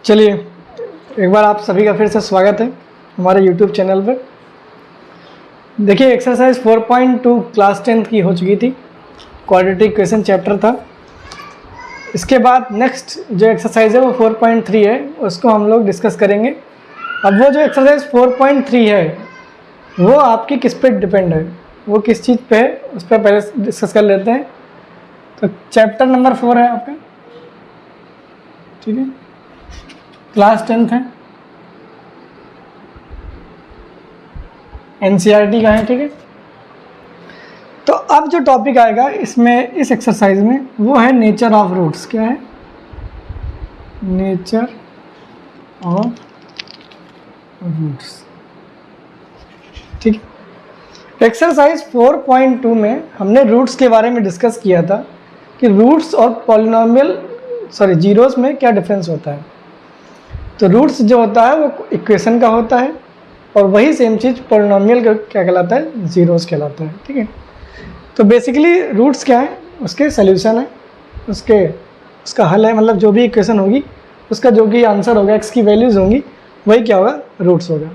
चलिए एक बार आप सभी का फिर से स्वागत है हमारे YouTube चैनल पर। देखिए एक्सरसाइज 4.2 क्लास 10th की हो चुकी थी, क्वाड्रेटिक इक्वेशन चैप्टर था। इसके बाद नेक्स्ट जो एक्सरसाइज है वो 4.3 है, उसको हम लोग डिस्कस करेंगे। अब वो जो एक्सरसाइज 4.3 है वो आपकी किस पे डिपेंड है, वो किस चीज़ पे है, उस पर पहले डिस्कस कर लेते हैं। तो चैप्टर नंबर 4 है आपका, ठीक है, क्लास 10th है, NCERT का है, ठीक है। तो अब जो टॉपिक आएगा इसमें, इस एक्सरसाइज में, वो है नेचर ऑफ रूट्स। क्या है? नेचर ऑफ रूट्स, ठीक है। एक्सरसाइज 4.2 में हमने रूट्स के बारे में डिस्कस किया था कि रूट्स और पॉलिनोमियल जीरोस में क्या डिफरेंस होता है। तो रूट्स जो होता है वो इक्वेशन का होता है और वही सेम चीज़ पॉलिनोमियल का क्या कहलाता है? जीरोस कहलाता है, ठीक है। तो बेसिकली रूट्स क्या है? उसके सॉल्यूशन है, उसका हल है, मतलब जो भी इक्वेशन होगी उसका जो भी आंसर होगा, एक्स की वैल्यूज़ होंगी, वही क्या होगा? रूट्स होगा।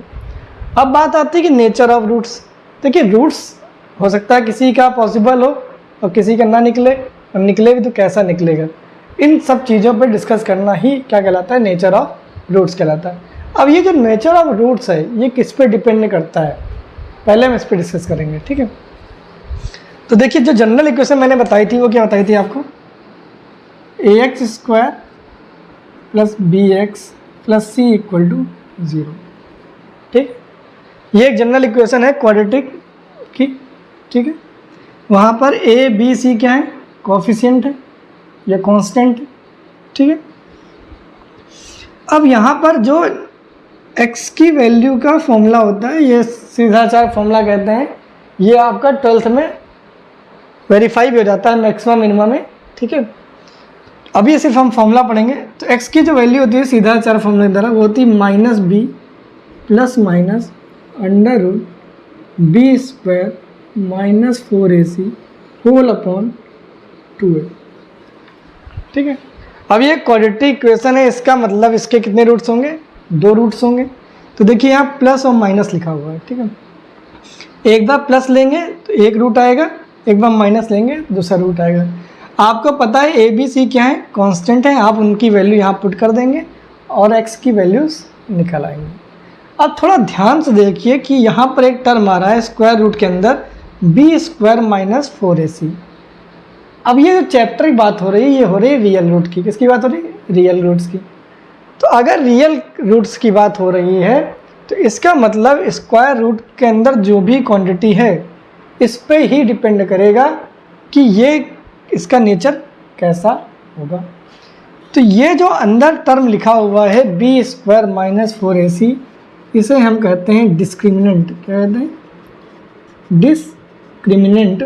अब बात आती है कि नेचर ऑफ रूट्स। देखिए रूट्स हो सकता है किसी का पॉसिबल हो और किसी का ना निकले, और निकले भी तो कैसा निकलेगा। इन सब चीज़ों पर डिस्कस करना ही क्या कहलाता है? नेचर ऑफ रूट्स कहलाता है। अब ये जो नेचर ऑफ रूट्स है ये किस पे डिपेंड करता है, पहले हम इस पर डिस्कस करेंगे, ठीक है। तो देखिए जो जनरल इक्वेशन मैंने बताई थी वो क्या बताई थी आपको? ax² + bx + c = 0, ठीक। ये एक जनरल इक्वेशन है क्वाड्रेटिक की, ठीक है। वहाँ पर a b c क्या है? कोफिशिएंट है या कांस्टेंट है, ठीक है। अब यहाँ पर जो x की वैल्यू का फॉर्मूला होता है, ये सीधा चार फॉर्मूला कहते हैं, ये आपका 12th में वेरीफाई भी हो जाता है मैक्सिमम मिनिमम में, ठीक है। अब ये सिर्फ हम फॉर्मूला पढ़ेंगे। तो x की जो वैल्यू होती है सीधा चार फॉर्मूले के द्वारा, वो होती है -b ± √b² - 4ac whole / 2a, ठीक है। अब ये क्वाड्रेटिक इक्वेशन है, इसका मतलब इसके कितने रूट्स होंगे? 2 रूट्स होंगे। तो देखिए यहाँ प्लस और माइनस लिखा हुआ है, ठीक है। एक बार प्लस लेंगे तो एक रूट आएगा, एक बार माइनस लेंगे दूसरा रूट आएगा। आपको पता है a b c क्या है? कांस्टेंट है, आप उनकी वैल्यू यहाँ पुट कर देंगे और x की वैल्यूज निकल आएंगे। अब थोड़ा ध्यान से देखिए कि यहाँ पर एक टर्म आ रहा है स्क्वायर रूट के अंदर, b² - 4ac। अब ये जो चैप्टर की बात हो रही है ये हो रही है रियल रूट की। किसकी बात हो रही है? रियल रूट्स की। तो अगर रियल रूट्स की बात हो रही है तो इसका मतलब स्क्वायर रूट के अंदर जो भी क्वांटिटी है इस पे ही डिपेंड करेगा कि ये इसका नेचर कैसा होगा। तो ये जो अंदर टर्म लिखा हुआ है b² - 4ac, इसे हम कहते हैं डिस्क्रिमिनेंट। क्या कहते हैं? डिस्क्रिमिनेंट।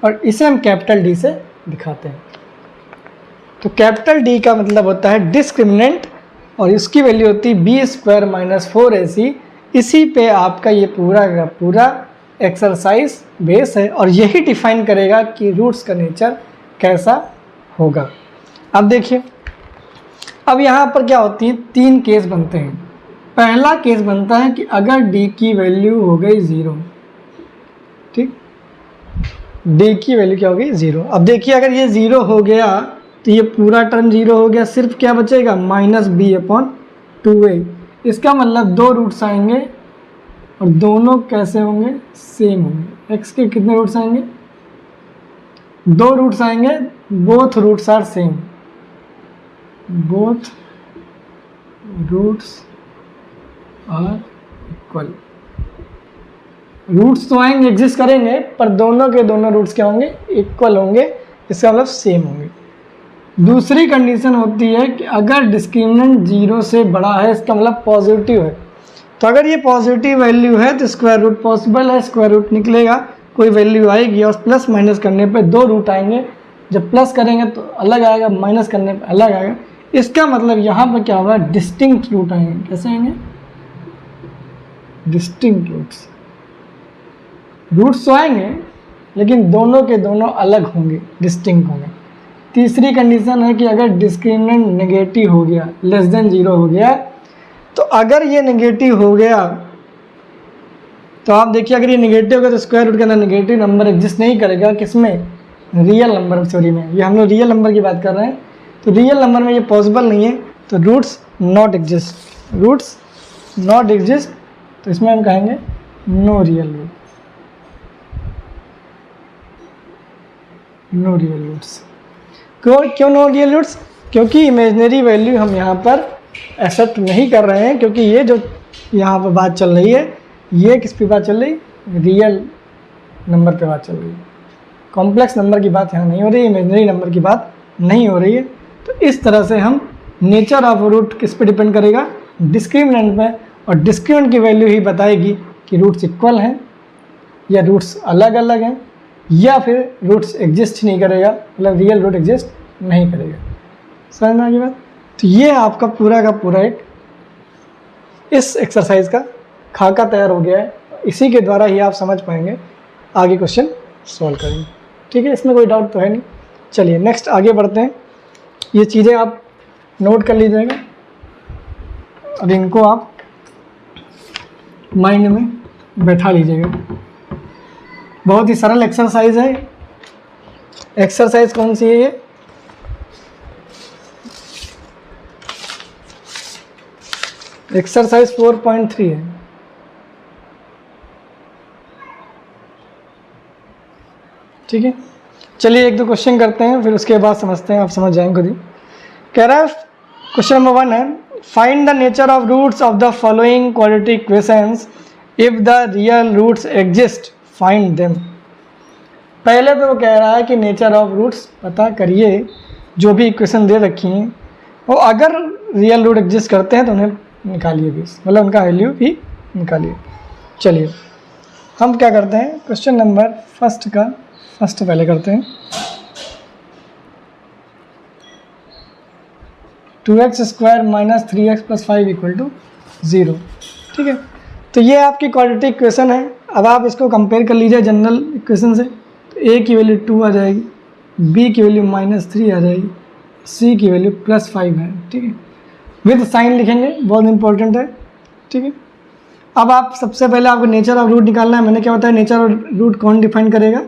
और इसे हम कैपिटल D से दिखाते हैं। तो कैपिटल D का मतलब होता है डिस्क्रिमिनेंट और इसकी वैल्यू होती है b² - 4ac। इसी पे आपका ये पूरा का पूरा एक्सरसाइज बेस है और यही डिफाइन करेगा कि रूट्स का नेचर कैसा होगा। अब देखिए, अब यहाँ पर क्या होती है? 3 केस बनते हैं। पहला केस बनता है कि अगर d की वैल्यू हो गई 0, ठीक, d की वैल्यू क्या हो गई? 0। अब देखिए अगर ये 0 हो गया तो ये पूरा टर्म 0 हो गया, सिर्फ क्या बचेगा? -b/2a। इसका मतलब 2 रूट्स आएंगे और दोनों कैसे होंगे? सेम होंगे। x के कितने रूट्स आएंगे? 2 रूट्स आएंगे, both roots are same, both roots are equal. Roots तो आएंगे, एग्जिस्ट करेंगे, पर दोनों के दोनों रूट्स क्या होंगे? इक्वल होंगे, इसका मतलब सेम होंगे। दूसरी कंडीशन होती है कि अगर डिस्क्रिमिनेंट 0 से बड़ा है, इसका मतलब पॉजिटिव है। तो अगर ये पॉजिटिव वैल्यू है तो स्क्वायर रूट पॉसिबल है, स्क्वायर रूट निकलेगा, कोई वैल्यू आएगी और प्लस माइनस करने पे 2 रूट आएंगे। जब प्लस करेंगे तो अलग आएगा, माइनस करने पे अलग आएगा। इसका मतलब यहाँ पर क्या होगा? डिस्टिंक्ट रूट आएंगे। कैसे आएंगे? Distinct roots. रूट्स तो आएंगे लेकिन दोनों के दोनों अलग होंगे, डिस्टिंक्ट होंगे। तीसरी कंडीशन है कि अगर डिस्क्रिमिनेंट नेगेटिव हो गया, लेस देन 0 हो गया, तो अगर ये नेगेटिव हो गया तो आप देखिए अगर ये नेगेटिव होगा तो स्क्वायर रूट के अंदर नेगेटिव नंबर एग्जिस्ट नहीं करेगा। किसमें? रियल नंबर सॉरी में, ये हम लोग रियल नंबर की बात कर रहे हैं, तो रियल नंबर में ये पॉसिबल नहीं है, तो roots not exist, roots not exist, तो इसमें हम कहेंगे no real root, no real roots. क्यों नो रियल रूट्स? क्योंकि इमेजिनरी वैल्यू हम यहाँ पर एक्सेप्ट नहीं कर रहे हैं, क्योंकि ये जो यहाँ पर बात चल रही है ये किस पे बात चल रही? रियल नंबर पे बात चल रही है, कॉम्प्लेक्स नंबर की बात यहाँ नहीं हो रही, इमेजिनरी नंबर की बात नहीं हो रही है। तो इस तरह से हम नेचर ऑफ रूट किस पे डिपेंड करेगा? डिस्क्रिमिनेंट में, और डिस्क्रिमिनेंट की वैल्यू ही बताएगी कि रूट्स इक्वल हैं या रूट्स अलग अलग हैं, या फिर रूट्स एग्जिस्ट नहीं करेगा, मतलब रियल रूट एग्जिस्ट नहीं करेगा। समझ में आ गई बात? तो ये आपका पूरा का पूरा एक इस एक्सरसाइज का खाका तैयार हो गया है, इसी के द्वारा ही आप समझ पाएंगे, आगे क्वेश्चन सॉल्व करेंगे। ठीक है, इसमें कोई डाउट तो है नहीं। चलिए नेक्स्ट आगे बढ़ते हैं। ये चीज़ें आप नोट कर लीजिएगा और इनको आप माइंड में बैठा लीजिएगा। बहुत ही सरल एक्सरसाइज है। एक्सरसाइज कौन सी है ये? एक्सरसाइज 4.3 है। ठीक है, चलिए एक दो क्वेश्चन करते हैं, फिर उसके बाद समझते हैं, आप समझ जाएंगे खुद ही। कह रहा है क्वेश्चन नंबर 1 है, find the nature of roots of the following quadratic equations if the real roots exist find them. पहले तो वो कह रहा है कि नेचर ऑफ रूट्स पता करिए, जो भी इक्वेशन दे रखी हैं, और अगर रियल रूट एग्जिस्ट करते हैं तो उन्हें निकालिए भी, मतलब उनका वैल्यू भी निकालिए। चलिए हम क्या करते हैं, क्वेश्चन नंबर फर्स्ट पहले करते हैं। 2x square minus 3x plus 5 equal to 0। ठीक है, तो ये आपकी क्वाड्रेटिक इक्वेशन है। अब आप इसको कंपेयर कर लीजिए जनरल इक्वेशन से, तो a की वैल्यू 2 आ जाएगी, b की वैल्यू -3 आ जाएगी, c की वैल्यू +5 है। ठीक है, विद साइन लिखेंगे, बहुत इंपॉर्टेंट है। ठीक है, अब आप सबसे पहले आपको नेचर ऑफ रूट निकालना है। मैंने क्या बताया, नेचर ऑफ रूट कौन डिफाइन करेगा?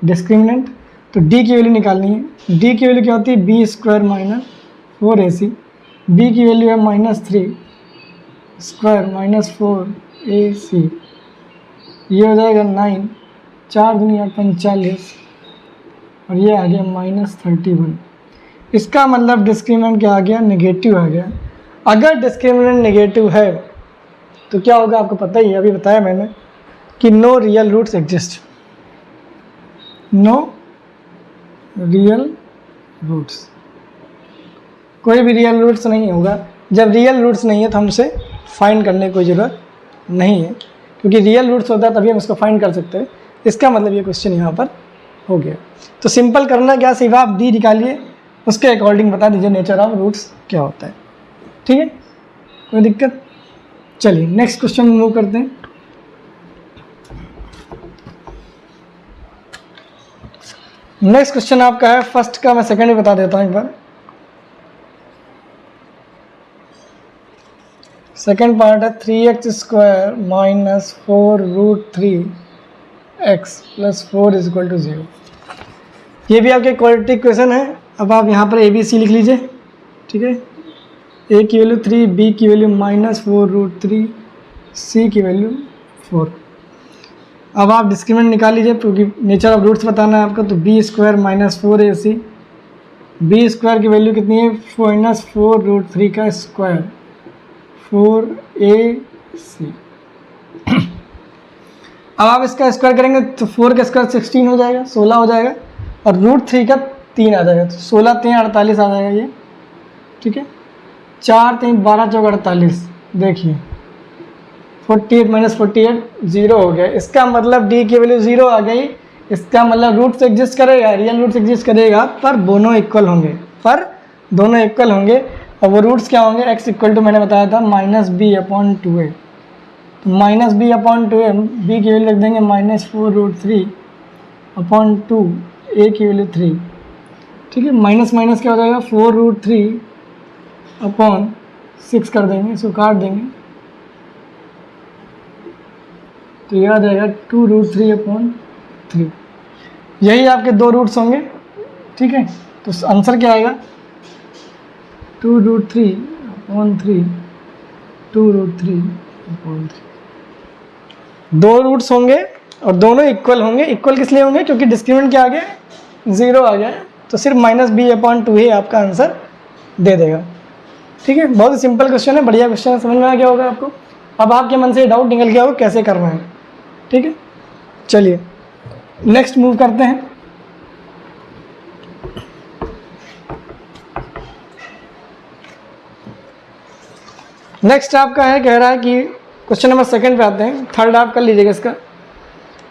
डिस्क्रिमिनेंट। तो d की वैल्यू निकालनी है। d की वैल्यू क्या होती है? b square minus 4ac, b की वैल्यू है -3 स्क्वायर माइनस 4ac, ये हो जाएगा 9, 4 दूनी 45, और ये आ गया -31। इसका मतलब डिस्क्रिमिनेंट क्या आ गया? नेगेटिव आ गया। अगर डिस्क्रिमिनेंट नेगेटिव है तो क्या होगा आपको पता ही है, अभी बताया मैंने कि no real roots exist, no real roots, कोई भी रियल रूट्स नहीं होगा। जब रियल रूट्स नहीं है तो हमसे फाइंड करने की कोई ज़रूरत नहीं है, क्योंकि रियल रूट्स होता है तभी हम उसको फाइंड कर सकते हैं। इसका मतलब ये क्वेश्चन यहाँ पर हो गया। तो सिंपल करना क्या, सिर्फ आप डी निकालिए, उसके अकॉर्डिंग बता दीजिए नेचर ऑफ रूट्स क्या होता है। ठीक है, कोई दिक्कत? चलिए नेक्स्ट क्वेश्चन में मूव करते हैं। नेक्स्ट क्वेश्चन आपका है, फर्स्ट का मैं सेकंड भी बता देता हूँ एक बार। सेकंड पार्ट है 3x square minus 4√3x plus 4 is equal to 0। ये भी आपके क्वाड्रेटिक इक्वेशन है। अब आप यहाँ पर ABC लिख लीजिए। ठीक है, a की वैल्यू 3, b की वैल्यू -4√3, c की वैल्यू 4। अब आप डिस्क्रिमिनेंट निकाल लीजिए, क्योंकि नेचर ऑफ रूट्स बताना है आपको। तो b square minus 4ac, b square की वैल्यू कितनी है? -4√3 का स्क्वायर, 4ac। अब आप इसका स्क्वायर करेंगे तो 4 का स्क्वायर 16 हो जाएगा, 16 हो जाएगा, और √3 का 3 आ जाएगा, तो 16 3 48 आ जाएगा ये। ठीक है, 4 3 12 4 48, देखिए 48 - 48 0 हो गया। इसका मतलब d की वैल्यू 0 आ गई। इसका मतलब रूट्स एग्जिस्ट करेगा, रियल रूट्स एग्जिस्ट करेगा, पर दोनों इक्वल होंगे, और वो रूट्स क्या होंगे? x इक्वल टू मैंने बताया था -b/2a, तो -b/2a, b की वैल्यू रख देंगे -4√3/2, a की वैल्यू 3, ठीक है, माइनस माइनस क्या हो जाएगा 4√3/6 कर देंगे, इसको काट देंगे तो यह आ जाएगा 2√3/3। यही आपके दो रूट्स होंगे। ठीक है, तो आंसर क्या आएगा 2√3/3, 2√3/3। दो रूट्स होंगे और दोनों इक्वल होंगे। इक्वल किस लिए होंगे? क्योंकि डिस्क्रिमिनेंट क्या आ गया, 0 आ गया है, तो सिर्फ -b/2 ही आपका आंसर दे देगा। ठीक है, बहुत ही सिंपल क्वेश्चन है, बढ़िया क्वेश्चन है, समझ में आ गया होगा आपको। अब आपके मन से डाउट निकल गया होगा कैसे करना है। ठीक है, चलिए नेक्स्ट मूव करते हैं। नेक्स्ट आपका है, कह रहा है कि क्वेश्चन नंबर 2 पे आते हैं, थर्ड आप कर लीजिएगा इसका।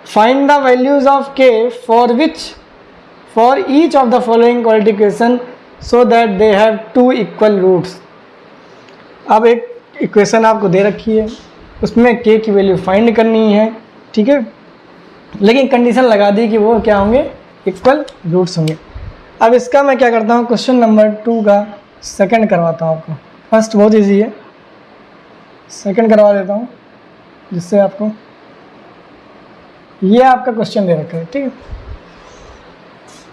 Find the values of k for each of the following quality equation so that they have 2 equal roots. अब एक इक्वेशन आपको दे रखी है, उसमें k की वैल्यू फाइंड करनी है। ठीक है, लेकिन कंडीशन लगा दी कि वो क्या होंगे, इक्वल रूट्स होंगे। अब इसका मैं क्या करता हूँ, क्वेश्चन नंबर 2 का सेकंड करवाता हूँ आपको। फर्स्ट बहुत इजी है, सेकंड करवा देता हूँ जिससे आपको ये आपका क्वेश्चन दे रखा है। ठीक है,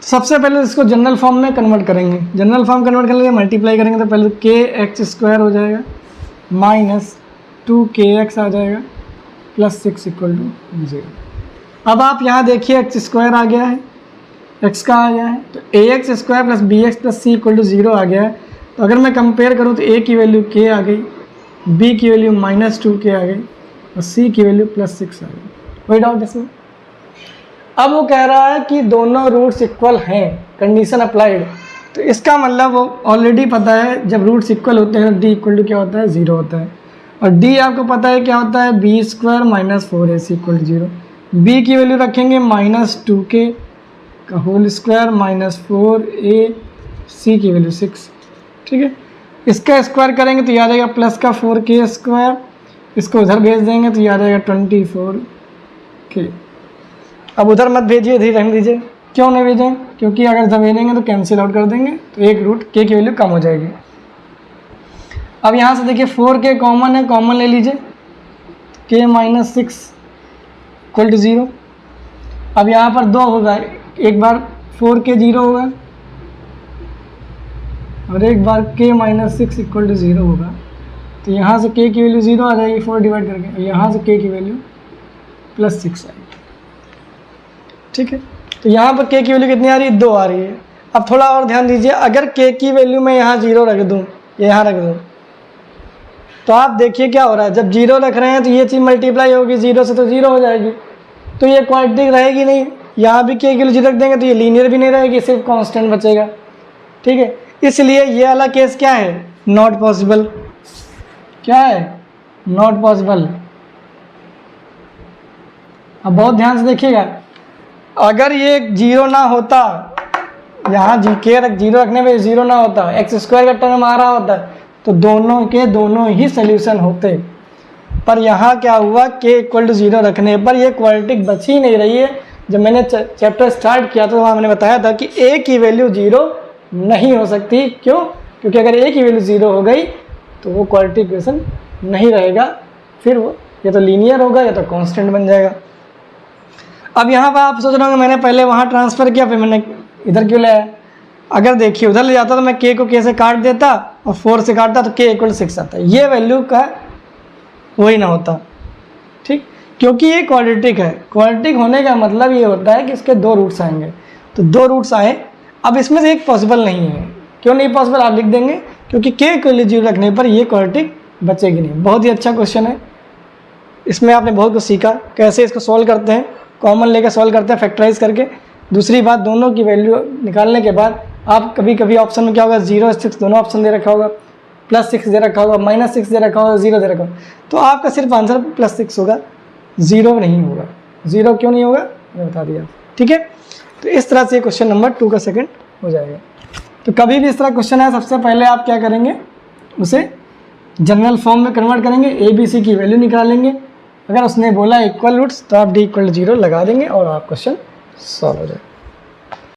सबसे पहले इसको जनरल फॉर्म में कन्वर्ट करेंगे। जनरल फॉर्म कन्वर्ट करने के लिए मल्टीप्लाई करेंगे तो पहले kx² हो जाएगा माइनस 2kx आ जाएगा प्लस 6 = 0। अब आप यहाँ देखिए x² आ गया है, x का आ गया है, तो ax² + bx + c = 0 आ गया है। तो अगर मैं कंपेयर करूँ तो a की वैल्यू k आ गई, b की वैल्यू -2k आ गई और c की वैल्यू +6 आ गई। कोई डाउट इसमें? अब वो कह रहा है कि दोनों रूट्स इक्वल हैं, कंडीशन अप्लाइड। तो इसका मतलब वो ऑलरेडी पता है जब रूट्स इक्वल होते हैं d = क्या होता है, 0 होता है। और d आपको पता है क्या होता है, b² - 4ac = 0। b की वैल्यू रखेंगे -2k का होल स्क्वायर -4a, c की वैल्यू 6। ठीक है, इसका स्क्वायर करेंगे तो याद आएगा प्लस का 4k², इसको उधर भेज देंगे तो याद आएगा 24k। अब उधर मत भेजिए, इधर रख दीजिए। क्यों नहीं भेजें? क्योंकि अगर इधर भेजेंगे तो कैंसिल आउट कर देंगे तो एक रूट k की वैल्यू कम हो जाएगी। अब यहाँ से देखिए 4k कॉमन है, कॉमन ले लीजिए, k - 6 = 0। अब यहाँ पर 2 होगा, एक बार 4k 0 होगा और एक बार k - 6 = 0 होगा। तो यहाँ से k की वैल्यू 0 आ जाएगी 4 डिवाइड करके, और यहाँ से k की वैल्यू +6 आएगी। ठीक है, तो यहाँ पर k की वैल्यू कितनी आ रही है, 2 आ रही है। अब थोड़ा और ध्यान दीजिए, अगर k की वैल्यू मैं यहाँ 0 रख दूँ, यहाँ रख दूँ, तो आप देखिए क्या हो रहा है, जब 0 रख रहे हैं तो ये चीज़ मल्टीप्लाई होगी 0 से, तो 0 हो जाएगी, तो ये क्वाड्रेटिक रहेगी नहीं। यहाँ भी k की वैल्यू 0 रख देंगे तो ये लीनियर भी नहीं रहेगी, सिर्फ कांस्टेंट बचेगा। ठीक है, इसलिए ये वाला केस क्या है, नॉट पॉसिबल। क्या है, नॉट पॉसिबल। अब बहुत ध्यान से देखिएगा, अगर ये 0 ना होता, यहाँ k 0 रखने में 0 ना होता, x² का टर्म आ रहा होता, तो दोनों के दोनों ही सोल्यूशन होते। पर यहाँ क्या हुआ, k = 0 रखने पर ये क्वाड्रेटिक बच ही नहीं रही है। जब मैंने चैप्टर स्टार्ट किया तो वहाँ मैंने बताया था कि a की वैल्यू 0 नहीं हो सकती। क्यों? क्योंकि अगर a की वैल्यू 0 हो गई तो वो क्वाड्रेटिक इक्वेशन नहीं रहेगा, फिर वो या तो लीनियर होगा या तो कांस्टेंट बन जाएगा। अब यहाँ पर आप सोच रहे होंगे मैंने पहले वहाँ ट्रांसफ़र किया, फिर मैंने इधर क्यों लाया। अगर देखिए उधर ले जाता तो मैं k को k से काट देता और 4 से काटता तो k = 6 आता, ये वैल्यू का वही ना होता। ठीक, क्योंकि ये क्वाड्रेटिक है। क्वाड्रेटिक होने का मतलब ये होता है कि इसके 2 रूट्स आएंगे, तो 2 रूट्स आए। अब इसमें से एक पॉसिबल नहीं है। क्यों नहीं पॉसिबल, आप लिख देंगे, क्योंकि k को 0 रखने पर ये क्वाड्रेटिक बचेगी नहीं। बहुत ही अच्छा क्वेश्चन है, इसमें आपने बहुत कुछ सीखा, कैसे इसको सॉल्व करते हैं, कॉमन लेकर सॉल्व करते हैं फैक्टराइज करके। दूसरी बात, दोनों की वैल्यू निकालने के बाद आप कभी कभी ऑप्शन में क्या होगा, 0 और 6 दोनों ऑप्शन दे रखा होगा, +6 दे रखा होगा, -6 दे रखा होगा, 0 दे रखा होगा, तो आपका सिर्फ आंसर +6 होगा, 0 नहीं होगा। 0 क्यों नहीं होगा, मैंने बता दिया। ठीक है, तो इस तरह से क्वेश्चन नंबर 2 का सेकंड हो जाएगा। तो कभी भी इस तरह क्वेश्चन है, सबसे पहले आप क्या करेंगे, उसे जनरल फॉर्म में कन्वर्ट करेंगे, ABC की वैल्यू निकालेंगे। अगर उसने बोला इक्वल रूट्स तो आप d = 0 लगा देंगे और आप क्वेश्चन सॉल्व हो जाएगा।